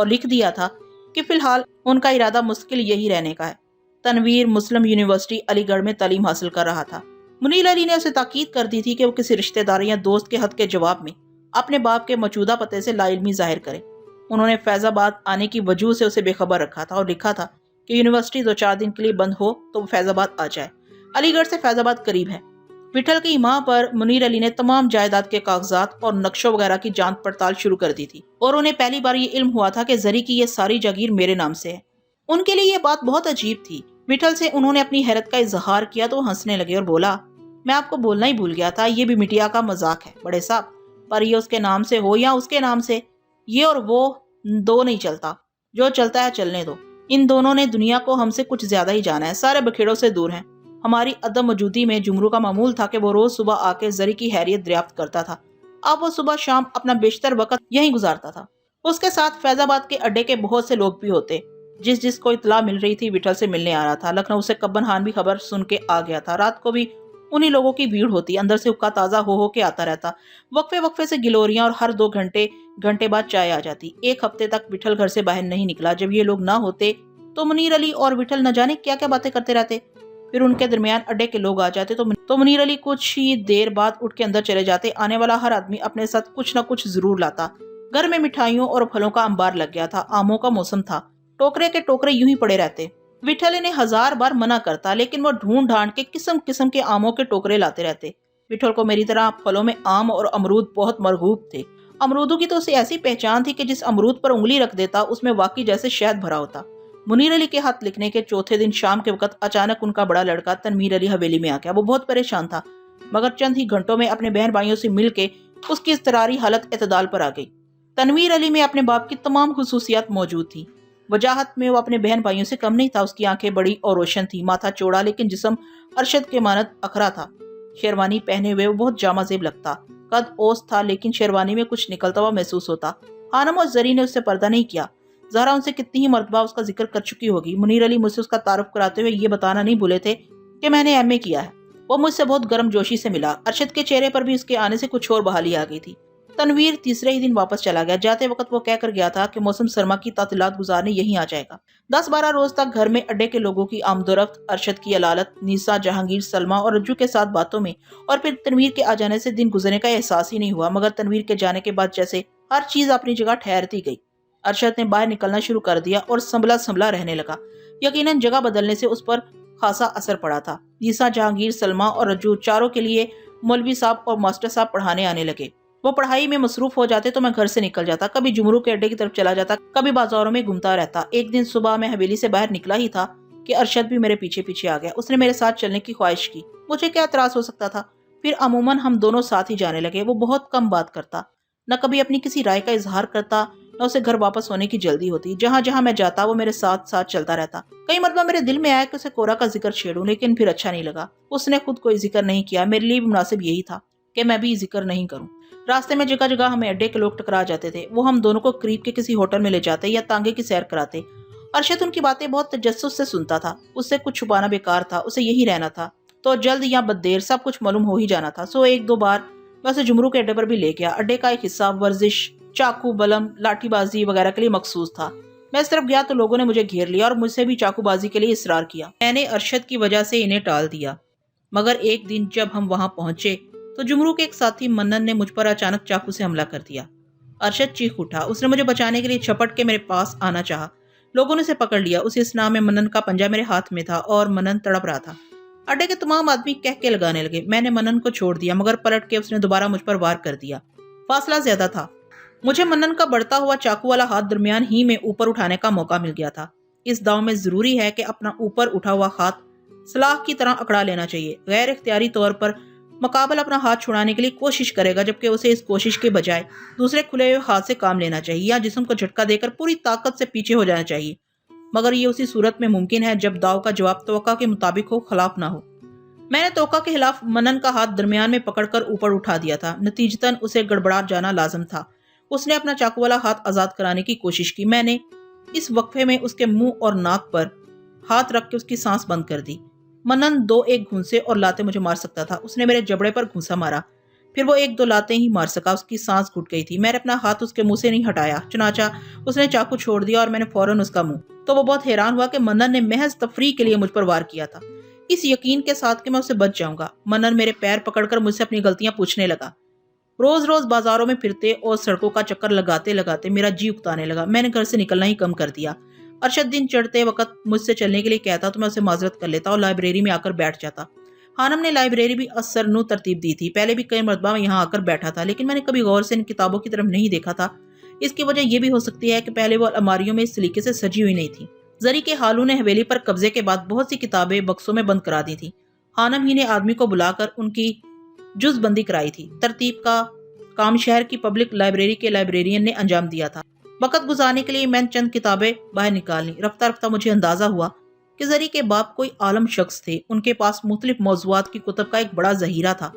اور لکھ دیا تھا کہ فی الحال ان کا ارادہ مستقل یہی رہنے کا ہے۔ تنویر مسلم یونیورسٹی علی گڑھ میں تعلیم حاصل کر رہا تھا۔ منیر علی نے اسے تاکید کر دی تھی کہ وہ کسی رشتہ دار یا دوست کے خط کے جواب میں اپنے باپ کے موجودہ پتے سے لا علمی ظاہر کرے۔ انہوں نے فیض آباد آنے کی وجہ سے اسے بے خبر رکھا تھا اور لکھا تھا کہ یونیورسٹی 2-4 دن کے لیے بند ہو تو وہ فیض آباد آ جائے۔ علی گڑھ سے فیض آباد قریب ہے۔ وٹھل کی ماں پر منیر علی نے تمام جائیداد کے کاغذات اور نقشوں وغیرہ کی جانچ پڑتال شروع کر دی تھی اور انہیں پہلی بار یہ علم ہوا تھا کہ زری کی یہ ساری جاگیر میرے نام سے ہے۔ ان کے لیے یہ بات بہت عجیب تھی۔ وٹھل سے انہوں نے اپنی حیرت کا اظہار کیا تو وہ ہنسنے لگے اور بولا، میں آپ کو بولنا ہی بھول گیا تھا، یہ بھی مٹیا کا مذاق ہے بڑے صاحب، پر یہ اس کے نام سے ہو یا اس کے نام سے، یہ اور وہ دو نہیں چلتا، جو چلتا ہے چلنے دو۔ ان دونوں نے دنیا کو ہم سے کچھ زیادہ ہی جانا ہے، سارے بکھیڑوں سے دور ہیں۔ ہماری عدم موجودی میں جمرو کا معمول تھا کہ وہ روز صبح آ کے زری کی خیریت دریافت کرتا تھا۔ اب وہ صبح شام اپنا بیشتر وقت یہیں گزارتا تھا۔ اس کے ساتھ فیض آباد کے اڈے کے بہت سے لوگ بھی ہوتے۔ جس کو اطلاع مل رہی تھی وٹھل سے ملنے آ رہا تھا۔ لکھنؤ سے کبن خان بھی خبر سن کے آ گیا تھا۔ رات کو بھی انہی لوگوں کی بھیڑ ہوتی، اندر سے حقہ تازہ ہو کے آتا رہتا، وقفے سے گلوریاں، اور ہر 2 گھنٹے بعد چائے آ جاتی۔ 1 ہفتے تک وٹھل گھر سے باہر نہیں نکلا۔ جب یہ لوگ نہ ہوتے تو منیر علی اور وٹھل نہ جانے کیا کیا باتیں کرتے رہتے۔ پھر ان کے درمیان اڈے کے لوگ آ جاتے تو منیر علی کچھ ہی دیر بعد اٹھ کے اندر چلے جاتے۔ آنے والا ہر آدمی اپنے ساتھ کچھ نہ کچھ ضرور لاتا۔ گھر میں مٹھائیوں اور پھلوں کا انبار لگ گیا تھا۔ آموں کا موسم تھا، ٹوکرے کے ٹوکرے یوں ہی پڑے رہتے۔ وٹھل انہیں 1000 بار منع کرتا لیکن وہ ڈھونڈ ڈھانڈ کے قسم کے آموں کے ٹوکرے لاتے رہتے۔ وٹھل کو میری طرح پھلوں میں آم اور امرود بہت مرغوب تھے۔ امرودوں کی تو اسے ایسی پہچان تھی کہ جس امرود پر انگلی رکھ دیتا اس میں واقعی جیسے شہد بھرا ہوتا۔ منیر علی کے ہاتھ لکھنے کے چوتھے دن شام کے وقت اچانک ان کا بڑا لڑکا تنویر علی حویلی میں آ گیا۔ وہ بہت پریشان تھا مگر چند ہی گھنٹوں میں اپنے بہن بھائیوں سے مل کے اس کی اضطراری حالت اعتدال پر آ گئی۔ تنویر علی میں اپنے باپ کی تمام خصوصیات موجود تھیں۔ وجاہت میں وہ اپنے بہن بھائیوں سے کم نہیں تھا۔ اس کی آنکھیں بڑی اور روشن تھی، ماتھا چوڑا لیکن جسم ارشد کے مانند اکھرا تھا۔ شیروانی پہنے ہوئے وہ بہت جامع زیب لگتا۔ قد اوسط تھا لیکن شیروانی میں کچھ نکلتا ہوا محسوس ہوتا۔ خانم اور زری نے اس سے پردہ نہیں کیا۔ زہرا ان سے کتنی ہی مرتبہ اس کا ذکر کر چکی ہوگی۔ منیر علی مجھ سے اس کا تعارف کراتے ہوئے یہ بتانا نہیں بھولے تھے کہ میں نے ایم اے کیا ہے۔ وہ مجھ سے بہت گرم جوشی سے ملا۔ ارشد کے چہرے پر بھی اس کے آنے سے کچھ اور بحالی آ گئی تھی۔ تنویر تیسرے ہی دن واپس چلا گیا۔ جاتے وقت وہ کہہ کر گیا تھا کہ موسم سرما کی تعطیلات گزارنے یہیں آ جائے گا۔ 10-12 روز تک گھر میں اڈے کے لوگوں کی آمد و رفت، ارشد کی علالت، نیسا، جہانگیر، سلمہ اور رجو کے ساتھ باتوں میں، اور پھر تنویر کے آ جانے سے دن گزرنے کا احساس ہی نہیں ہوا۔ مگر تنویر کے جانے کے بعد جیسے ہر چیز اپنی جگہ ٹھہرتی گئی۔ ارشد نے باہر نکلنا شروع کر دیا اور سنبھلا رہنے لگا۔ یقیناً جگہ بدلنے سے اس پر خاصا اثر پڑا تھا۔ نیسا، جہانگیر، سلمہ اور رجو چاروں کے لیے مولوی صاحب اور ماسٹر صاحب پڑھانے آنے لگے۔ وہ پڑھائی میں مصروف ہو جاتے تو میں گھر سے نکل جاتا، کبھی جمرو کے اڈے کی طرف چلا جاتا، کبھی بازاروں میں گھومتا رہتا۔ ایک دن صبح میں حویلی سے باہر نکلا ہی تھا کہ ارشد بھی میرے پیچھے پیچھے آ گیا۔ اس نے میرے ساتھ چلنے کی خواہش کی۔ مجھے کیا اعتراض ہو سکتا تھا؟ پھر عموماً ہم دونوں ساتھ ہی جانے لگے۔ وہ بہت کم بات کرتا، نہ کبھی اپنی کسی رائے کا اظہار کرتا، نہ اسے گھر واپس ہونے کی جلدی ہوتی۔ جہاں جہاں میں جاتا وہ میرے ساتھ چلتا رہتا۔ کئی مرتبہ میرے دل میں آیا کہ اسے کورا کا ذکر چھیڑوں لیکن پھر اچھا نہیں لگا۔ اس نے خود کوئی ذکر نہیں کیا۔ میرے لیے بھی مناسب یہی تھا کہ میں بھی ذکر نہیں کروں۔ راستے میں جگہ جگہ ہمیں اڈے کے لوگ ٹکرا جاتے تھے۔ وہ ہم دونوں کو قریب کے کسی ہوٹل میں لے جاتے یا تانگے کی سیر کراتے۔ ارشد ان کی باتیں بہت تجسس سے سنتا تھا۔ اس سے کچھ چھپانا بیکار تھا، اسے یہی رہنا تھا تو جلد یا بد دیر سب کچھ معلوم ہو ہی جانا تھا۔ سو 1-2 بار ویسے جمرو کے اڈے پر بھی لے گیا۔ اڈے کا ایک حصہ ورزش، چاقو، بلم، لاٹھی بازی وغیرہ کے لیے مخصوص تھا۔ میں اس طرف گیا تو لوگوں نے مجھے گھیر لیا اور مجھ سے بھی چاقو بازی کے لیے اصرار کیا۔ میں نے ارشد کی وجہ سے انہیں ٹال دیا، مگر ایک دن جب ہم وہاں پہنچے تو جمرو کے ایک ساتھی منن نے مجھ پر اچانک چاقو سے حملہ کر دیا۔ ارشد چیخ اٹھا۔ اس نے مجھے بچانے کے لیے چھپٹ کے میرے پاس آنا چاہا۔ لوگوں نے اسے پکڑ لیا۔ اس اسنا میں منن کا پنجہ میرے ہاتھ میں تھا اور منن تڑپ رہا تھا۔ اڈے کے تمام آدمی کہہ کے لگانے لگے۔ میں نے منن کو چھوڑ دیا مگر پلٹ کے اس نے دوبارہ مجھ پر وار کر دیا۔ فاصلہ زیادہ تھا۔ مجھے منن کا بڑھتا ہوا چاقو والا ہاتھ درمیان ہی میں اوپر اٹھانے کا موقع مل گیا تھا۔ اس داؤ میں ضروری ہے کہ اپنا اوپر اٹھا ہوا ہاتھ سلاخ کی طرح اکڑا لینا چاہیے۔ غیر اختیاری طور پر مقابل اپنا ہاتھ چھڑانے کے لیے کوشش کرے گا جبکہ اسے اس کوشش کے بجائے دوسرے کھلے ہوئے ہاتھ سے کام لینا چاہیے یا جسم کو جھٹکا دے کر پوری طاقت سے پیچھے ہو جانا چاہیے، مگر یہ اسی صورت میں ممکن ہے جب داؤ کا جواب توقع کے مطابق ہو، خلاف نہ ہو۔ میں نے توقع کے خلاف منن کا ہاتھ درمیان میں پکڑ کر اوپر اٹھا دیا تھا۔ نتیجتاً اسے گڑبڑا جانا لازم تھا۔ اس نے اپنا چاقو والا ہاتھ آزاد کرانے کی کوشش کی۔ میں نے اس وقفے میں اس کے منہ اور ناک پر ہاتھ رکھ کے اس کی سانس بند کر دی۔ منن 2-1 گھونسے اور لاتے مجھے مار سکتا تھا۔ اس نے میرے جبڑے پر گھونسا مارا پھر وہ ایک دو لاتے ہی مار سکا، اس کی سانس گھٹ گئی تھی۔ میں نے اپنا ہاتھ اس کے منہ سے نہیں ہٹایا، چنانچہ اس نے چاقو چھوڑ دیا اور میں نے فوراً اس کا منہ۔ تو وہ بہت حیران ہوا کہ منن نے محض تفریح کے لیے مجھ پر وار کیا تھا، اس یقین کے ساتھ کہ میں اسے بچ جاؤں گا۔ منن میرے پیر پکڑ کر مجھ سے اپنی غلطیاں پوچھنے لگا۔ روز روز بازاروں میں پھرتے اور سڑکوں کا چکر لگاتے لگاتے میرا جی اکتانے لگا۔ میں نے گھر سے نکلنا ہی کم کر دیا۔ ارشد دن چڑھتے وقت مجھ سے چلنے کے لیے کہتا تو میں اسے معذرت کر لیتا اور لائبریری میں آ کر بیٹھ جاتا۔ خانم نے لائبریری بھی اثر نو ترتیب دی تھی۔ پہلے بھی کئی مرتبہ میں یہاں آ کر بیٹھا تھا، لیکن میں نے کبھی غور سے ان کتابوں کی طرف نہیں دیکھا تھا۔ اس کی وجہ یہ بھی ہو سکتی ہے کہ پہلے وہ الماریوں میں اس سلیقے سے سجی ہوئی نہیں تھی۔ زری کے حالو نے حویلی پر قبضے کے بعد بہت سی کتابیں بکسوں میں بند کرا دی تھی۔ خانم ہی نے آدمی کو بلا کر ان کی جز بندی کرائی تھی۔ ترتیب کا کام شہر کی پبلک لائبریری کے لائبریرین نے انجام دیا تھا۔ وقت گزارنے کے لیے میں نے چند کتابیں باہر نکال لی۔ رفتہ رفتہ مجھے اندازہ ہوا کہ زری کے باپ کوئی عالم شخص تھے۔ ان کے پاس مختلف موضوعات کی کتب کا ایک بڑا ذخیرہ تھا۔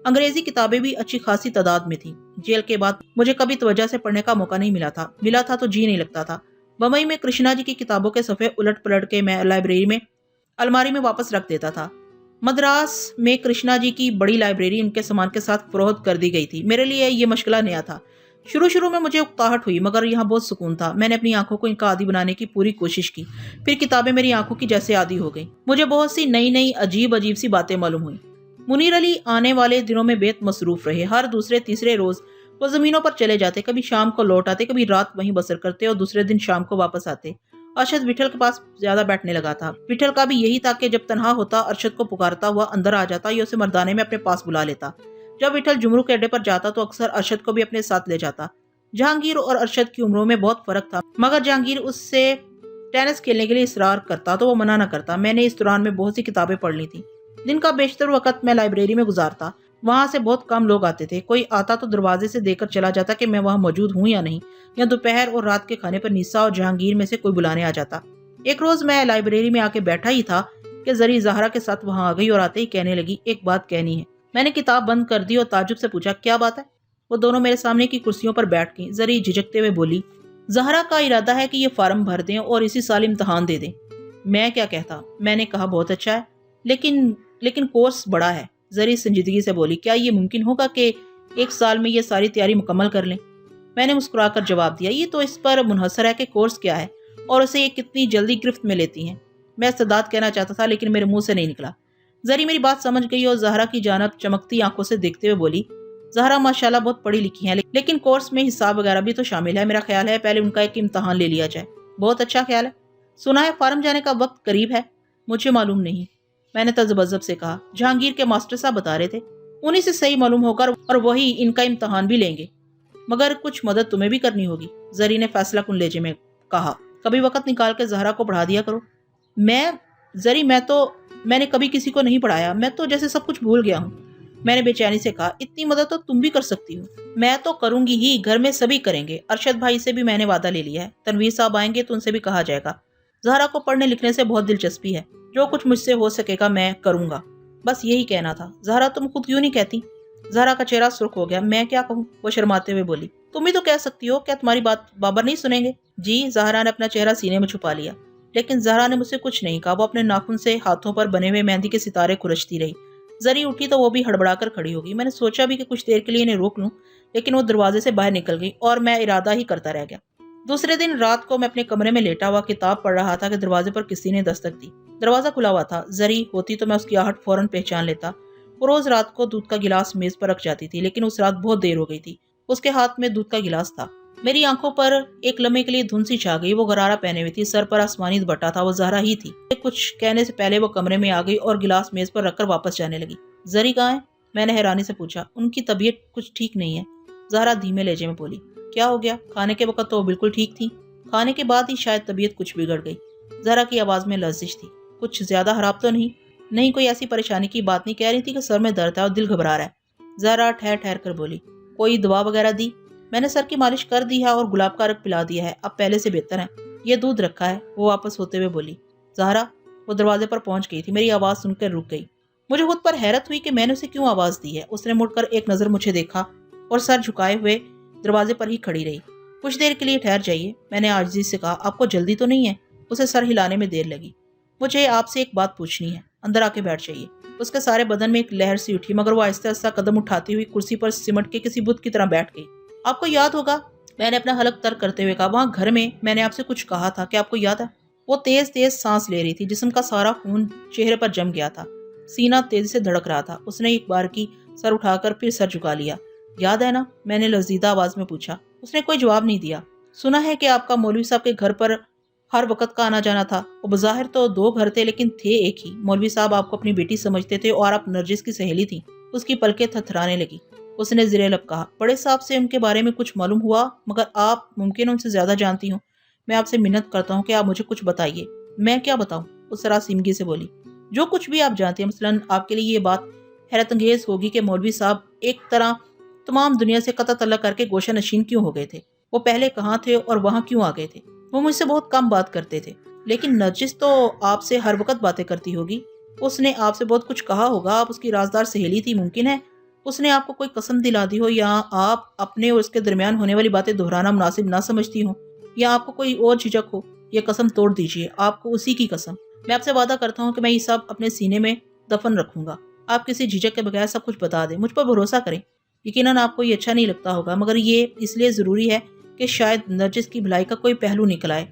انگریزی کتابیں بھی اچھی خاصی تعداد میں تھیں۔ جیل کے بعد مجھے کبھی توجہ سے پڑھنے کا موقع نہیں ملا تھا تو جی نہیں لگتا تھا۔ بمبئی میں کرشنا جی کی کتابوں کے صفحے الٹ پلٹ کے میں لائبریری میں الماری میں واپس رکھ دیتا تھا۔ مدراس میں کرشنا جی کی بڑی لائبریری ان کے سامان کے ساتھ فروخت کر دی گئی تھی۔ میرے لیے یہ مشغلہ نیا تھا۔ شروع میں مجھے اکتاہٹ ہوئی، مگر یہاں بہت سکون تھا۔ میں نے اپنی آنکھوں کو ان کا عادی بنانے کی پوری کوشش کی، پھر کتابیں میری آنکھوں کی جیسے عادی ہو گئیں۔ مجھے بہت سی نئی عجیب سی باتیں معلوم ہوئیں۔ منیر علی آنے والے دنوں میں بہت مصروف رہے۔ ہر دوسرے تیسرے روز وہ زمینوں پر چلے جاتے، کبھی شام کو لوٹ آتے، کبھی رات وہیں بسر کرتے اور دوسرے دن شام کو واپس آتے۔ ارشد وٹھل کے پاس زیادہ بیٹھنے لگا تھا۔ وٹھل کا بھی یہی تھا کہ جب تنہا ہوتا ارشد کو پکارتا ہوا اندر آ جاتا یا اسے مردانے میں اپنے پاس بلا لیتا۔ جب وٹھل جمرو کے اڈے پر جاتا تو اکثر ارشد کو بھی اپنے ساتھ لے جاتا۔ جہانگیر اور ارشد کی عمروں میں بہت فرق تھا، مگر جہانگیر اس سے ٹینس کھیلنے کے لیے اصرار کرتا تو وہ منع نہ کرتا۔ میں نے اس دوران میں بہت سی کتابیں پڑھ لی تھیں۔ دن کا بیشتر وقت میں لائبریری میں گزارتا۔ وہاں سے بہت کم لوگ آتے تھے۔ کوئی آتا تو دروازے سے دیکھ کر چلا جاتا کہ میں وہاں موجود ہوں یا نہیں، یا دوپہر اور رات کے کھانے پر نیسا اور جہانگیر میں سے کوئی بلانے آ جاتا۔ ایک روز میں لائبریری میں آ کے بیٹھا ہی تھا کہ زری زہرا کے ساتھ وہاں آ گئی اور آتے ہی کہنے لگی، ایک بات کہنی ہے۔ میں نے کتاب بند کر دی اور تعجب سے پوچھا، کیا بات ہے؟ وہ دونوں میرے سامنے کی کرسیوں پر بیٹھ گئیں۔ زری جھجکتے ہوئے بولی، زہرا کا ارادہ ہے کہ یہ فارم بھر دیں اور اسی سال امتحان دے دیں۔ میں کیا کہتا؟ میں نے کہا بہت اچھا ہے، لیکن کورس بڑا ہے۔ زری سنجیدگی سے بولی، کیا یہ ممکن ہوگا کہ ایک سال میں یہ ساری تیاری مکمل کر لیں؟ میں نے مسکرا کر جواب دیا، یہ تو اس پر منحصر ہے کہ کورس کیا ہے اور اسے یہ کتنی جلدی گرفت میں لیتی ہیں۔ میں استعداد کہنا چاہتا تھا لیکن میرے منہ سے نہیں نکلا۔ زری میری بات سمجھ گئی اور زہرا کی جانب چمکتی آنکھوں سے دیکھتے ہوئے بولی، زہرا ماشاءاللہ بہت پڑھی لکھی ہیں، لیکن کورس میں حساب وغیرہ بھی تو شامل ہے۔ میرا خیال ہے پہلے ان کا ایک امتحان لے لیا جائے۔ بہت اچھا خیال ہے۔ سنا ہے فارم جانے کا وقت قریب ہے؟ مجھے معلوم نہیں، میں نے تذبذب سے کہا۔ جہانگیر کے ماسٹر صاحب بتا رہے تھے، انہی سے صحیح معلوم ہوگا اور وہی ان کا امتحان بھی لیں گے، مگر کچھ مدد تمہیں بھی کرنی ہوگی، زری نے فیصلہ کن لہجے میں کہا۔ کبھی وقت نکال کے زہرا کو پڑھا دیا کرو۔ میں نے کبھی کسی کو نہیں پڑھایا، میں تو جیسے سب کچھ بھول گیا ہوں۔ میں نے بے چینی سے کہا، اتنی مدد تو تم بھی کر سکتی ہو۔ میں تو کروں گی ہی، گھر میں سبھی کریں گے۔ ارشد بھائی سے بھی میں نے وعدہ لے لیا ہے، تنویر صاحب آئیں گے تو ان سے بھی کہا جائے گا۔ زہرا کو پڑھنے لکھنے سے بہت دلچسپی ہے، جو کچھ مجھ سے ہو سکے گا میں کروں گا۔ بس یہی کہنا تھا۔ زہرا تم خود کیوں نہیں کہتی؟ زہرا کا چہرہ سرخ ہو گیا۔ میں کیا کہوں؟ وہ شرماتے ہوئے بولی، تم ہی تو کہہ سکتی ہو، کیا تمہاری بات بابر نہیں سنیں گے؟ جی، زہرا نے اپنا چہرہ سینے میں چھپا لیا۔ لیکن زہرا نے مجھ سے کچھ نہیں کہا، وہ اپنے ناخن سے ہاتھوں پر بنے ہوئے مہندی کے ستارے کھرچتی رہی۔ زری اٹھی تو وہ بھی ہڑبڑا کر کھڑی ہوگی۔ میں نے سوچا بھی کہ کچھ دیر کے لیے انہیں روک لوں، لیکن وہ دروازے سے باہر نکل گئی اور میں ارادہ ہی کرتا رہ گیا۔ دوسرے دن رات کو میں اپنے کمرے میں لیٹا ہوا کتاب پڑھ رہا تھا کہ دروازے پر کسی نے دستک دی۔ دروازہ کھلا ہوا تھا۔ زری ہوتی تو میں اس کی آہٹ فوراً پہچان لیتا۔ وہ روز رات کو دودھ کا گلاس میز پر رکھ جاتی تھی، لیکن اس رات بہت دیر ہو گئی تھی۔ اس کے ہاتھ میں دودھ کا گلاس تھا۔ میری آنکھوں پر ایک لمحے کے لیے دھند سی چھا گئی۔ وہ غرارہ پہنے ہوئی تھی، سر پر آسمانی دوپٹہ تھا، وہ زہرا ہی تھی۔ کچھ کہنے سے پہلے وہ کمرے میں آ گئی اور گلاس میز پر رکھ کر واپس جانے لگی۔ زری کہاں ہے؟ میں نے حیرانی سے پوچھا۔ ان کی طبیعت کچھ ٹھیک نہیں ہے، زہرا دھیمے لہجے میں بولی۔ کیا ہو گیا؟ کھانے کے وقت تو وہ بالکل ٹھیک تھی، کھانے کے بعد ہی شاید طبیعت کچھ بگڑ گئی۔ زہرا کی آواز میں لرزش تھی۔ کچھ زیادہ خراب تو نہیں؟ نہیں، کوئی ایسی پریشانی کی بات نہیں، کہہ رہی تھی کہ سر میں درد ہے اور دل گھبرا رہا ہے۔ زہرا ٹھہر ٹھہر کر بولی، کوئی دوا وغیرہ دی؟ میں نے سر کی مالش کر دی ہے اور گلاب کا رنگ پلا دیا ہے، اب پہلے سے بہتر ہے۔ یہ دودھ رکھا ہے، وہ واپس ہوتے ہوئے بولی۔ زہرا، وہ دروازے پر پہنچ گئی تھی، میری آواز سن کر رک گئی۔ مجھے خود پر حیرت ہوئی کہ میں نے اسے کیوں آواز دی ہے۔ اس نے مڑ کر ایک نظر مجھے دیکھا اور سر جھکائے ہوئے دروازے پر ہی کھڑی رہی۔ کچھ دیر کے لیے ٹھہر جائیے، میں نے عاجزی سے کہا۔ آپ کو جلدی تو نہیں ہے؟ اسے سر ہلانے میں دیر لگی۔ مجھے آپ سے ایک بات پوچھنی ہے۔ اندر آ کے بیٹھ جائیے۔ اس کے سارے بدن میں ایک لہر سی اٹھی، مگر وہ آہستہ آہستہ قدم اٹھاتی ہوئی کرسی پر سمٹ کے کسی بت کی طرح بیٹھ گئی۔ آپ کو یاد ہوگا، میں نے اپنا حلق ترک کرتے ہوئے کہا، وہاں گھر میں میں نے آپ سے کچھ کہا تھا، کیا آپ کو یاد ہے؟ وہ تیز تیز سانس لے رہی تھی، جسم کا سارا خون چہرے پر جم گیا تھا، سینہ تیزی سے دھڑک رہا تھا۔ اس نے ایک بار کی سر اٹھا کر پھر سر جھکا لیا۔ یاد ہے نا؟ میں نے لرزیدہ آواز میں پوچھا۔ اس نے کوئی جواب نہیں دیا۔ سنا ہے کہ آپ کا مولوی صاحب کے گھر پر ہر وقت کا آنا جانا تھا۔ وہ بظاہر تو دو گھر تھے لیکن تھے ایک ہی۔ مولوی صاحب آپ کو اپنی بیٹی سمجھتے تھے اور آپ نرجس کی سہیلی تھی۔ اس کی پلکیں تھرتھرانے لگی۔ اس نے زیر لب کہا، بڑے صاحب سے ان کے بارے میں کچھ معلوم ہوا، مگر آپ ممکن ان سے زیادہ جانتی ہوں۔ میں آپ سے منت کرتا ہوں کہ آپ مجھے کچھ بتائیے۔ میں کیا بتاؤں؟ اس سراسیمگی سے بولی۔ جو کچھ بھی آپ جانتے ہیں، مثلاً آپ کے لیے یہ بات حیرت انگیز ہوگی کہ مولوی صاحب ایک طرح تمام دنیا سے قطع تعلق کر کے گوشہ نشین کیوں ہو گئے تھے؟ وہ پہلے کہاں تھے اور وہاں کیوں آ گئے تھے؟ وہ مجھ سے بہت کم بات کرتے تھے، لیکن نرجس تو آپ سے ہر وقت باتیں کرتی ہوگی۔ اس نے آپ سے بہت کچھ کہا ہوگا، آپ اس کی رازدار سہیلی تھی، ممکن ہے اس نے آپ کو کوئی قسم دلا دی ہو، یا آپ اپنے اور اس کے درمیان ہونے والی باتیں دہرانا مناسب نہ سمجھتی ہوں، یا آپ کو کوئی اور جھجک ہو۔ یہ قسم توڑ دیجیے، آپ کو اسی کی قسم۔ میں آپ سے وعدہ کرتا ہوں کہ میں یہ سب اپنے سینے میں دفن رکھوں گا۔ آپ کسی جھجک کے بغیر سب کچھ بتا دیں، مجھ پر بھروسہ کریں۔ یقیناً آپ کو یہ اچھا نہیں لگتا ہوگا، مگر یہ اس لیے ضروری ہے کہ شاید نرجس کی بھلائی کا کوئی پہلو نکل آئے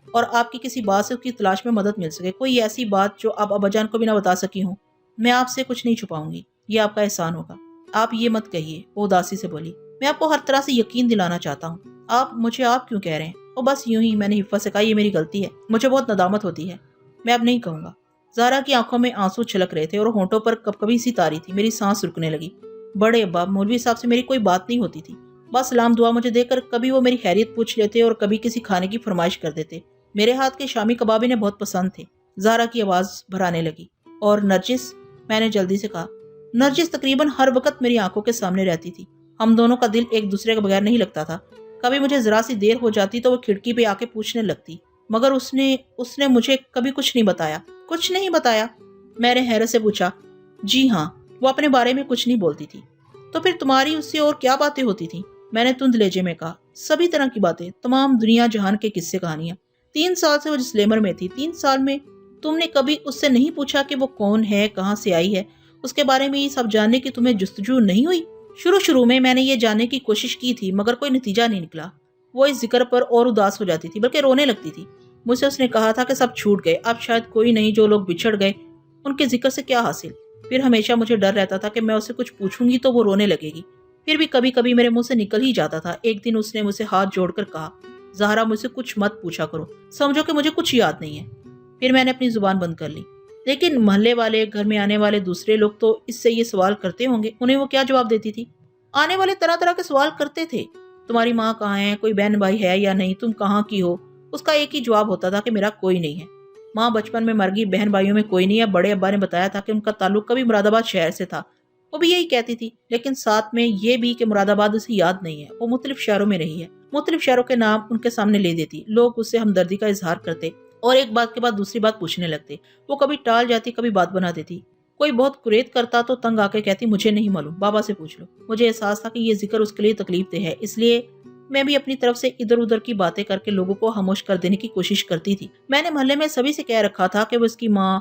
اور آپ کی کسی بات سے اس کی تلاش میں مدد مل سکے، کوئی ایسی بات جو آپ ابا جان کو بھی نہ بتا سکی ہوں۔ میں آپ سے کچھ نہیں چھپاؤں گی، یہ آپ کا احسان ہوگا۔ آپ یہ مت کہیے، وہ اداسی سے بولی۔ میں آپ کو ہر طرح سے یقین دلانا چاہتا ہوں۔ آپ مجھے آپ کیوں کہہ رہے ہیں؟ اور بس یوں ہی، میں نے حفا سے کہا، یہ میری غلطی ہے، مجھے بہت ندامت ہوتی ہے۔ میں اب نہیں کہوں گا۔ زہرا کی آنکھوں میں آنسو چھلک رہے تھے اور ہونٹوں پر کپکپی سی تاری تھی۔ میری سانس رکنے لگی۔ بڑے ابا مولوی صاحب سے میری کوئی بات نہیں ہوتی تھی، بس سلام دعا مجھے دے کر کبھی وہ میری خیریت پوچھ لیتے اور کبھی کسی کھانے کی فرمائش کر دیتے۔ میرے ہاتھ کے شامی کباب انہیں بہت پسند تھے۔ زہرا کی آواز بھرانے لگی۔ اور نرجس؟ میں نے جلدی سے کہا۔ نرجس تقریباً ہر وقت میری آنکھوں کے سامنے رہتی تھی۔ ہم دونوں کا دل ایک دوسرے کے بغیر نہیں لگتا تھا۔ کبھی مجھے ذرا سی دیر ہو جاتی تو وہ کھڑکی پہ آ کے پوچھنے لگتی، مگر اس نے مجھے کبھی کچھ نہیں بتایا۔ کچھ نہیں بتایا؟ میں نے حیرت سے پوچھا۔ جی ہاں، وہ اپنے بارے میں کچھ نہیں بولتی تھی۔ تو پھر تمہاری اس سے اور کیا باتیں ہوتی تھیں؟ میں نے تند لہجے میں کہا۔ سبھی طرح کی باتیں، تمام دنیا جہان کے قصے کہانیاں۔ 3 سال سے وہ ڈسکلیمر میں تھی۔ 3 سال میں تم نے کبھی اس سے نہیں پوچھا کہ وہ کون ہے، کہاں سے آئی ہے؟ اس کے بارے میں یہ سب جاننے کی تمہیں جستجو نہیں ہوئی؟ شروع میں نے یہ جاننے کی کوشش کی تھی، مگر کوئی نتیجہ نہیں نکلا۔ وہ اس ذکر پر اور اداس ہو جاتی تھی، بلکہ رونے لگتی تھی۔ مجھ سے اس نے کہا تھا کہ سب چھوٹ گئے، اب شاید کوئی نہیں، جو لوگ بچھڑ گئے ان کے ذکر سے کیا حاصل۔ پھر ہمیشہ مجھے ڈر رہتا تھا کہ میں اسے کچھ پوچھوں گی تو وہ رونے لگے گی۔ پھر بھی کبھی کبھی میرے منہ سے نکل ہی جاتا تھا۔ ایک دن اس نے مجھ سے ہاتھ جوڑ کر کہا، زہرا مجھ سے کچھ مت پوچھا کرو، سمجھو کہ مجھے کچھ یاد نہیں ہے۔ پھر میں نے اپنی زبان بند کر لی۔ لیکن محلے والے، گھر میں آنے والے دوسرے لوگ تو اس سے یہ سوال کرتے ہوں گے، انہیں وہ کیا جواب دیتی تھی؟ آنے والے طرح طرح کے سوال کرتے تھے۔ تمہاری ماں کہاں ہے، کوئی بہن بھائی ہے یا نہیں، تم کہاں کی ہو؟ اس کا ایک ہی جواب ہوتا تھا کہ میرا کوئی نہیں ہے۔ ماں بچپن میں مر گئی، بہن بھائیوں میں کوئی نہیں ہے۔ بڑے ابا نے بتایا تھا کہ ان کا تعلق کبھی مراد آباد شہر سے تھا، وہ بھی یہی کہتی تھی، لیکن ساتھ میں یہ بھی کہ مراد آباد اسے یاد نہیں ہے، وہ مختلف شہروں میں رہی ہے۔ مختلف شہروں کے نام ان کے سامنے لے دیتی، لوگ اس سے ہمدردی کا اظہار کرتے اور ایک بات کے بعد دوسری بات پوچھنے لگتے۔ وہ کبھی ٹال جاتی، کبھی بات بنا دیتی۔ کوئی بہت قریت کرتا تو تنگ آ کے کہتی، مجھے نہیں معلوم، بابا سے پوچھ لو۔ مجھے احساس تھا کہ یہ ذکر اس کے لیے تکلیف دہ ہے، اس لیے میں بھی اپنی طرف سے ادھر ادھر کی باتیں کر کے لوگوں کو خاموش کر دینے کی کوشش کرتی تھی۔ میں نے محلے میں سبھی سے کہہ رکھا تھا کہ وہ اس کی ماں،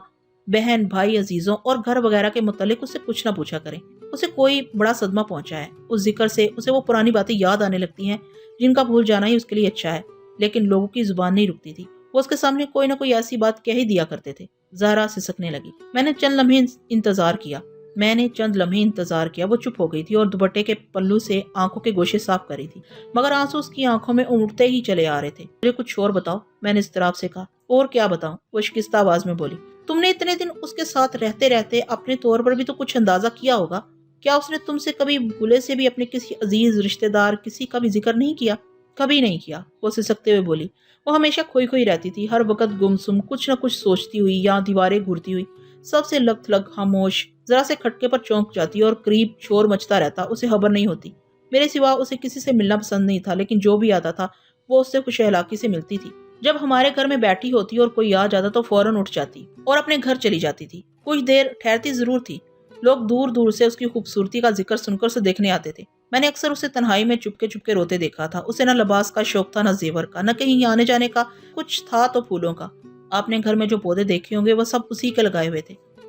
بہن، بھائی، عزیزوں اور گھر وغیرہ کے متعلق اس سے کچھ نہ پوچھا کریں۔ اسے کوئی بڑا صدمہ پہنچا ہے۔ اس ذکر سے اسے وہ پرانی باتیں یاد آنے لگتی ہیں جن کا بھول جانا ہی اس کے لیے اچھا ہے، لیکن لوگوں کی زبان نہیں رکتی تھی۔ وہ اس کے سامنے کوئی نہ کوئی ایسی بات کہہ ہی دیا کرتے تھے۔ زہرا سسکنے لگی۔ میں نے چند لمحے انتظار کیا۔ وہ چپ ہو گئی تھی اور دوپٹے کے پلو سے آنکھوں کے گوشے صاف کر رہی تھی، مگر آنسو اس کی آنکھوں میں امڑتے ہی چلے آ رہے تھے۔ مجھے کچھ اور بتاؤ، میں نے اضطراب سے کہا۔ اور کیا بتاؤں؟ وہ شکستہ آواز میں بولی۔ تم نے اتنے دن اس کے ساتھ رہتے رہتے اپنے طور پر بھی تو کچھ اندازہ کیا ہوگا۔ کیا اس نے تم سے کبھی بھولے سے بھی اپنے کسی عزیز رشتہ دار، کسی کا بھی ذکر نہیں کیا؟ کبھی نہیں کیا، وہ سسکتے ہوئے بولی۔ وہ ہمیشہ کھوئی رہتی تھی، ہر وقت گمسم، کچھ نہ کچھ سوچتی ہوئی یا دیواریں گھورتی ہوئی، سب سے لگ تھلگ، خاموش، ذرا سے کھٹکے پر چونک جاتی اور قریب شور مچتا رہتا، اسے خبر نہیں ہوتی۔ میرے سوا اسے کسی سے ملنا پسند نہیں تھا، لیکن جو بھی آتا تھا وہ اس سے خوش اخلاقی سے ملتی تھی۔ جب ہمارے گھر میں بیٹھی ہوتی اور کوئی آ جاتا تو فوراً اٹھ جاتی اور اپنے گھر چلی جاتی تھی۔ کچھ دیر ٹھہرتی ضرور تھی۔ لوگ دور دور سے اس کی خوبصورتی کا ذکر سن کر اسے دیکھنے آتے تھے۔ میں نے اکثر اسے تنہائی میں چپکے چپکے روتے دیکھا تھا۔ اسے نہ لباس کا شوق تھا، نہ زیور کا، نہ کہیں آنے جانے کا، کچھ تھا تو پھولوں کا۔ آپ نے گھر میں جو پودے دیکھے ہوں گے وہ سب اسی کے لگائے ہوئے تھے۔